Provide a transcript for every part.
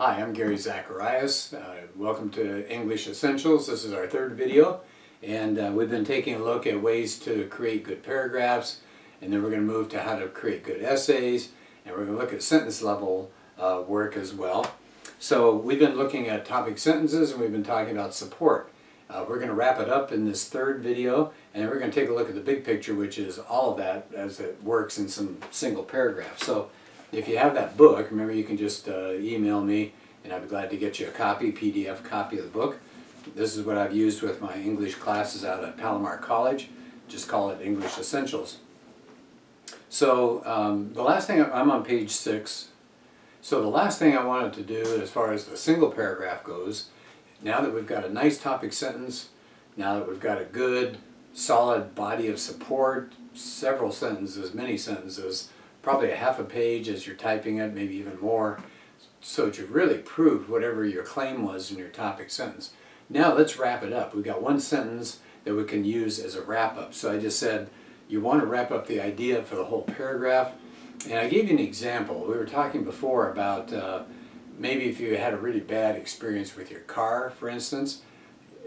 Hi, I'm Gary Zacharias. Welcome to English Essentials. This is our third video, and we've been taking a look at ways to create good paragraphs, and then we're going to move to how to create good essays, and we're going to look at sentence level work as well. So we've been looking at topic sentences, and we've been talking about support. We're going to wrap it up in this third video, and we're going to take a look at the big picture, which is all of that as it works in some single paragraphs. So if you have that book, remember you can just email me and I'd be glad to get you a copy, PDF copy of the book. This is what I've used with my English classes out at Palomar College. Just call it English Essentials. So the last thing, I'm on page 6. So the last thing I wanted to do as far as the single paragraph goes, now that we've got a nice topic sentence, now that we've got a good solid body of support, several sentences, many sentences, probably a half a page as you're typing it, maybe even more, so that you've really proved whatever your claim was in your topic sentence. Now let's wrap it up. We've got one sentence that we can use as a wrap-up. So I just said you want to wrap up the idea for the whole paragraph, and I gave you an example. We were talking before about maybe if you had a really bad experience with your car, for instance,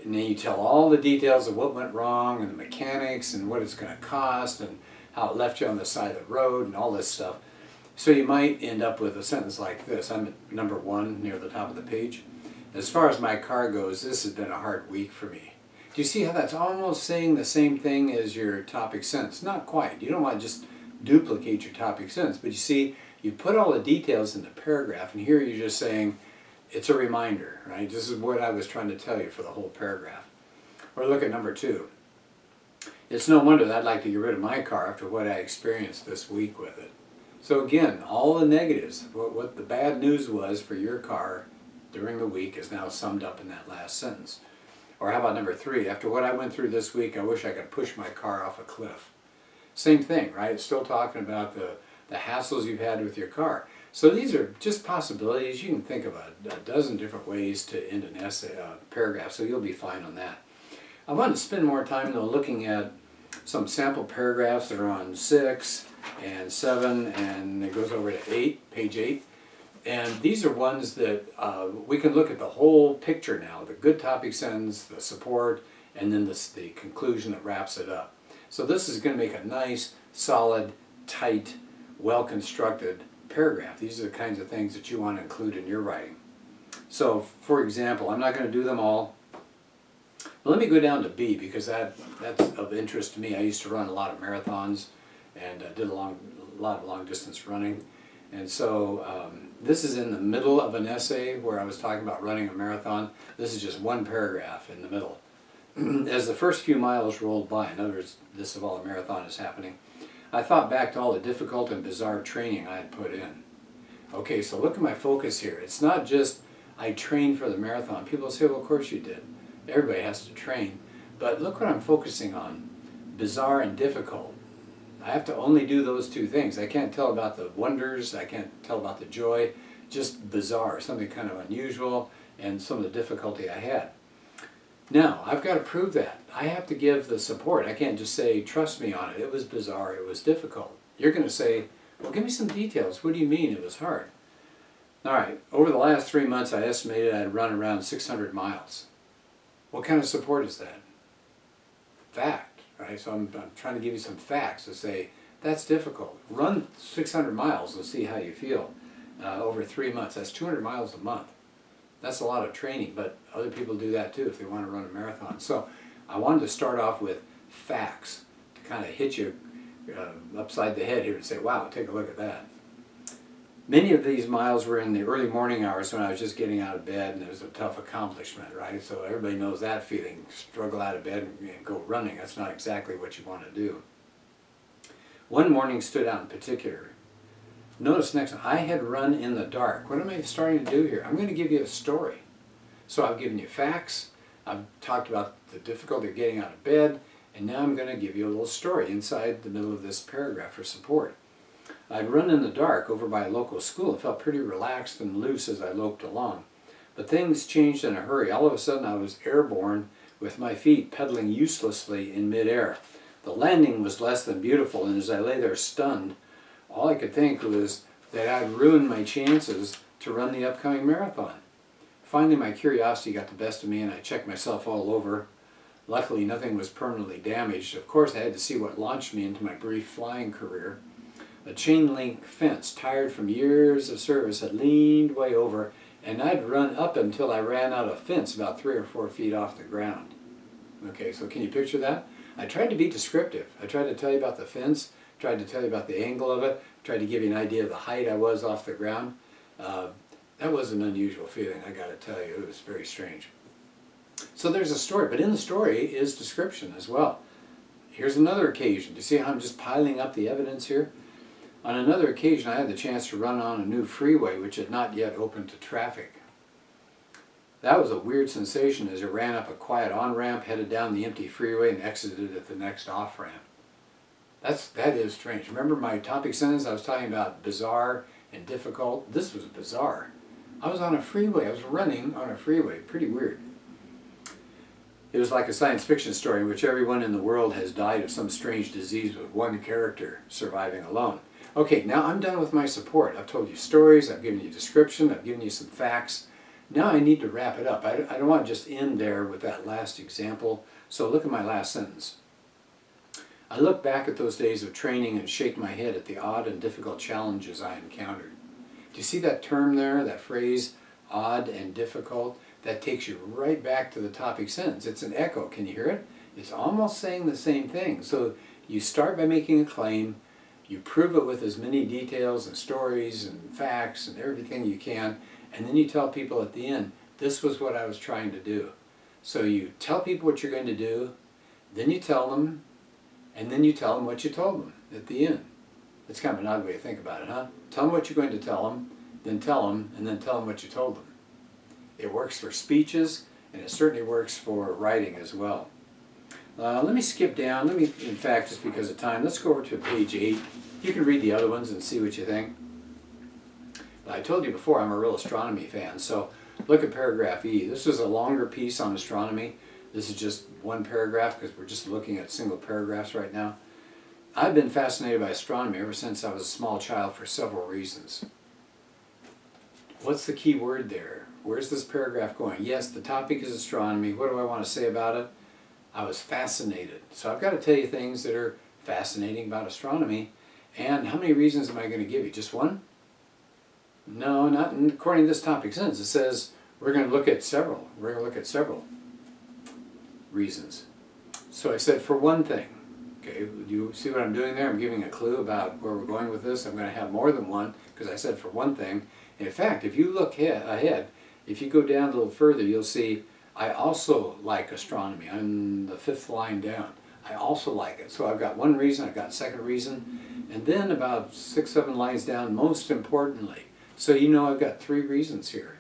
and then you tell all the details of what went wrong and the mechanics and what it's going to cost and how it left you on the side of the road and all this stuff. So you might end up with a sentence like this. I'm at number 1 near the top of the page. As far as my car goes, this has been a hard week for me. Do you see how that's almost saying the same thing as your topic sentence? Not quite. You don't want to just duplicate your topic sentence, but you see, you put all the details in the paragraph, and here you're just saying, it's a reminder, right? This is what I was trying to tell you for the whole paragraph. Or look at number 2. It's no wonder that I'd like to get rid of my car after what I experienced this week with it. So again, all the negatives, what the bad news was for your car during the week is now summed up in that last sentence. Or how about number 3? After what I went through this week, I wish I could push my car off a cliff. Same thing, right? It's still talking about the hassles you've had with your car. So these are just possibilities. You can think of a dozen different ways to end an essay, paragraph, so you'll be fine on that. I want to spend more time though looking at some sample paragraphs that are on 6 and 7, and it goes over to 8, page 8. And these are ones that we can look at the whole picture now, the good topic sentence, the support, and then the conclusion that wraps it up. So this is going to make a nice, solid, tight, well-constructed paragraph. These are the kinds of things that you want to include in your writing. So, for example, I'm not going to do them all. But let me go down to B, because that's of interest to me. I used to run a lot of marathons and did a lot of long-distance running. And so this is in the middle of an essay where I was talking about running a marathon. This is just one paragraph in the middle. As the first few miles rolled by, in other words, this of all a marathon is happening, I thought back to all the difficult and bizarre training I had put in. Okay, so look at my focus here. It's not just I trained for the marathon. People say, well, of course you did. Everybody has to train. But look what I'm focusing on. Bizarre and difficult. I have to only do those two things. I can't tell about the wonders. I can't tell about the joy. Just bizarre, something kind of unusual, and some of the difficulty I had. Now, I've got to prove that. I have to give the support. I can't just say, trust me on it. It was bizarre. It was difficult. You're going to say, well, give me some details. What do you mean it was hard? All right, over the last 3 months, I estimated I'd run around 600 miles. What kind of support is that? Fact, right? So I'm trying to give you some facts to say, that's difficult. Run 600 miles and see how you feel over 3 months. That's 200 miles a month. That's a lot of training, but other people do that too if they want to run a marathon. So I wanted to start off with facts to kind of hit you upside the head here and say, wow, take a look at that. Many of these miles were in the early morning hours when I was just getting out of bed, and it was a tough accomplishment, right? So everybody knows that feeling. Struggle out of bed and go running. That's not exactly what you want to do. One morning stood out in particular. Notice next, I had run in the dark. What am I starting to do here? I'm going to give you a story. So I've given you facts. I've talked about the difficulty of getting out of bed, and now I'm going to give you a little story inside the middle of this paragraph for support. I'd run in the dark over by a local school and felt pretty relaxed and loose as I loped along. But things changed in a hurry. All of a sudden I was airborne with my feet pedaling uselessly in midair. The landing was less than beautiful, and as I lay there stunned, all I could think was that I'd ruined my chances to run the upcoming marathon. Finally, my curiosity got the best of me and I checked myself all over. Luckily, nothing was permanently damaged. Of course, I had to see what launched me into my brief flying career. A chain link fence, tired from years of service, had leaned way over, and I'd run up until I ran out of fence about 3 or 4 feet off the ground. Okay, so can you picture that? I tried to be descriptive. I tried to tell you about the fence, tried to tell you about the angle of it, tried to give you an idea of the height I was off the ground. That was an unusual feeling, I got to tell you. It was very strange. So there's a story, but in the story is description as well. Here's another occasion. Do you see how I'm just piling up the evidence here? On another occasion, I had the chance to run on a new freeway which had not yet opened to traffic. That was a weird sensation as I ran up a quiet on-ramp, headed down the empty freeway, and exited at the next off-ramp. That is strange. Remember my topic sentence? I was talking about bizarre and difficult. This was bizarre. I was on a freeway. I was running on a freeway. Pretty weird. It was like a science fiction story in which everyone in the world has died of some strange disease with one character surviving alone. Okay, now I'm done with my support. I've told you stories, I've given you description, I've given you some facts. Now I need to wrap it up. I don't want to just end there with that last example. So look at my last sentence. I look back at those days of training and shake my head at the odd and difficult challenges I encountered. Do you see that term there, that phrase, odd and difficult? That takes you right back to the topic sentence. It's an echo. Can you hear it? It's almost saying the same thing. So you start by making a claim, you prove it with as many details and stories and facts and everything you can, and then you tell people at the end, this was what I was trying to do. So you tell people what you're going to do, then you tell them, and then you tell them what you told them at the end. It's kind of an odd way to think about it, huh? Tell them what you're going to tell them, and then tell them what you told them. It works for speeches, and it certainly works for writing as well. Let me skip down. In fact, just because of time, let's go over to page 8. You can read the other ones and see what you think. But I told you before, I'm a real astronomy fan, so look at paragraph E. This is a longer piece on astronomy. This is just one paragraph because we're just looking at single paragraphs right now. I've been fascinated by astronomy ever since I was a small child for several reasons. What's the key word there? Where's this paragraph going? Yes, the topic is astronomy. What do I want to say about it? I was fascinated. So I've got to tell you things that are fascinating about astronomy. And how many reasons am I going to give you? Just one? No, not according to this topic sentence. It says we're going to look at several. We're going to look at several reasons. So I said for one thing. Okay, do you see what I'm doing there? I'm giving a clue about where we're going with this. I'm going to have more than one because I said for one thing. In fact, if you look ahead, if you go down a little further, you'll see I also like astronomy. I'm the 5th line down. I also like it. So I've got one reason, I've got a second reason, and then about 6, 7 lines down, most importantly. So you know I've got 3 reasons here.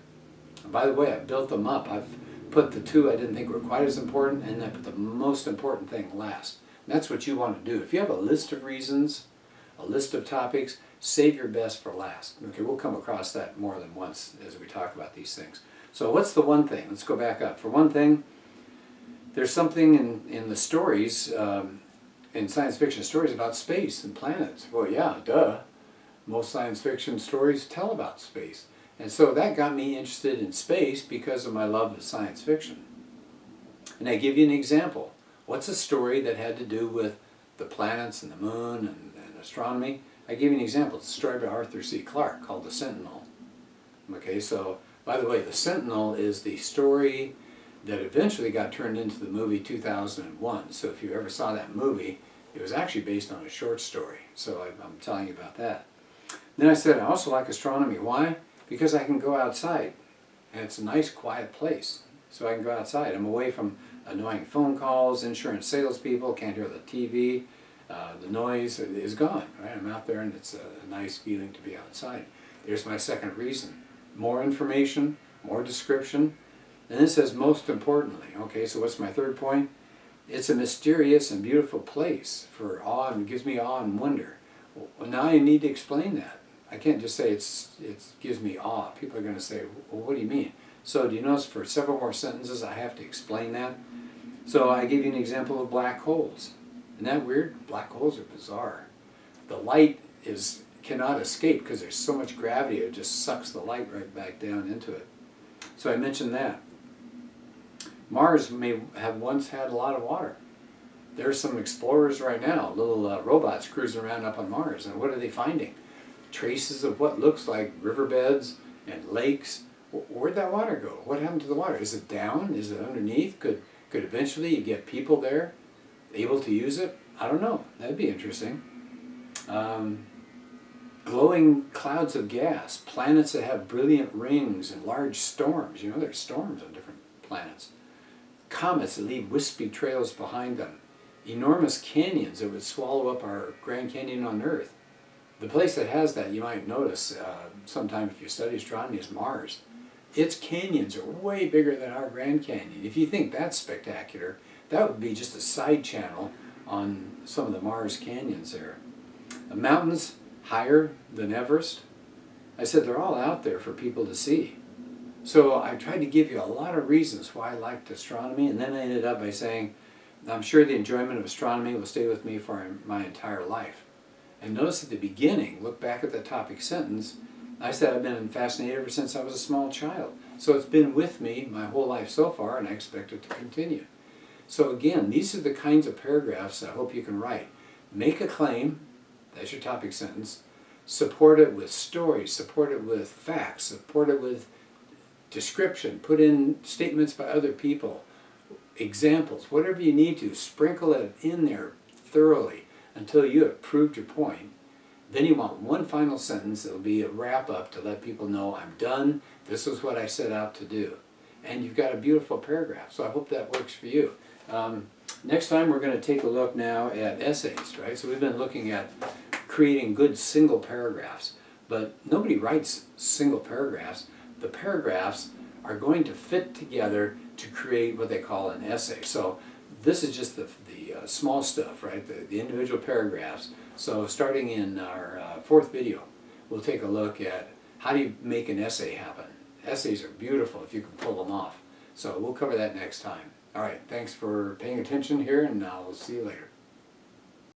And by the way, I've built them up. I've put the 2 I didn't think were quite as important, and then put the most important thing last. And that's what you want to do. If you have a list of reasons, a list of topics, save your best for last. Okay, we'll come across that more than once as we talk about these things. So what's the one thing? Let's go back up. For one thing, there's something in the stories, in science fiction stories about space and planets. Well, yeah, duh. Most science fiction stories tell about space. And so that got me interested in space because of my love of science fiction. And I give you an example. What's a story that had to do with the planets and the moon and astronomy? I give you an example. It's a story by Arthur C. Clarke called The Sentinel. Okay, so by the way, The Sentinel is the story that eventually got turned into the movie 2001. So if you ever saw that movie, it was actually based on a short story. So I'm telling you about that. Then I said I also like astronomy. Why? Because I can go outside. And it's a nice, quiet place. So I can go outside. I'm away from annoying phone calls, insurance salespeople, can't hear the TV. The noise is gone. Right? I'm out there and it's a nice feeling to be outside. There's my second reason. More information, more description. And it says most importantly. Okay, so what's my third point? It's a mysterious and beautiful place for awe, and it gives me awe and wonder. Well, now I need to explain that. I can't just say it gives me awe. People are going to say, well, what do you mean? So do you notice for several more sentences I have to explain that? So I give you an example of black holes. Isn't that weird? Black holes are bizarre. The light cannot escape because there's so much gravity, it just sucks the light right back down into it. So I mentioned that. Mars may have once had a lot of water. There's some explorers right now, little robots cruising around up on Mars, and what are they finding? Traces of what looks like riverbeds and lakes. Where'd that water go? What happened to the water? Is it down? Is it underneath? Could eventually you get people there able to use it? I don't know. That'd be interesting. Glowing clouds of gas, planets that have brilliant rings and large storms. You know, there's storms on different planets. Comets that leave wispy trails behind them. Enormous canyons that would swallow up our Grand Canyon on Earth. The place that has that, you might notice sometime if you study astronomy, is Mars. Its canyons are way bigger than our Grand Canyon. If you think that's spectacular, that would be just a side channel on some of the Mars canyons there. The mountains higher than Everest. I said they're all out there for people to see. So I tried to give you a lot of reasons why I liked astronomy, and then I ended up by saying, I'm sure the enjoyment of astronomy will stay with me for my entire life. And notice at the beginning, look back at the topic sentence, I said I've been fascinated ever since I was a small child. So it's been with me my whole life so far, and I expect it to continue. So again, these are the kinds of paragraphs I hope you can write. Make a claim, that's your topic sentence, support it with stories, support it with facts, support it with description, put in statements by other people, examples, whatever you need to, sprinkle it in there thoroughly until you have proved your point. Then you want one final sentence that will be a wrap-up to let people know I'm done, this is what I set out to do. And you've got a beautiful paragraph, so I hope that works for you. Next time we're going to take a look now at essays, right? So we've been looking at creating good single paragraphs, but nobody writes single paragraphs. The paragraphs are going to fit together to create what they call an essay. So this is just the small stuff, right? The individual paragraphs. So starting in our fourth video, we'll take a look at how do you make an essay happen. Essays are beautiful if you can pull them off. So we'll cover that next time. All right, thanks for paying attention here, and I'll see you later.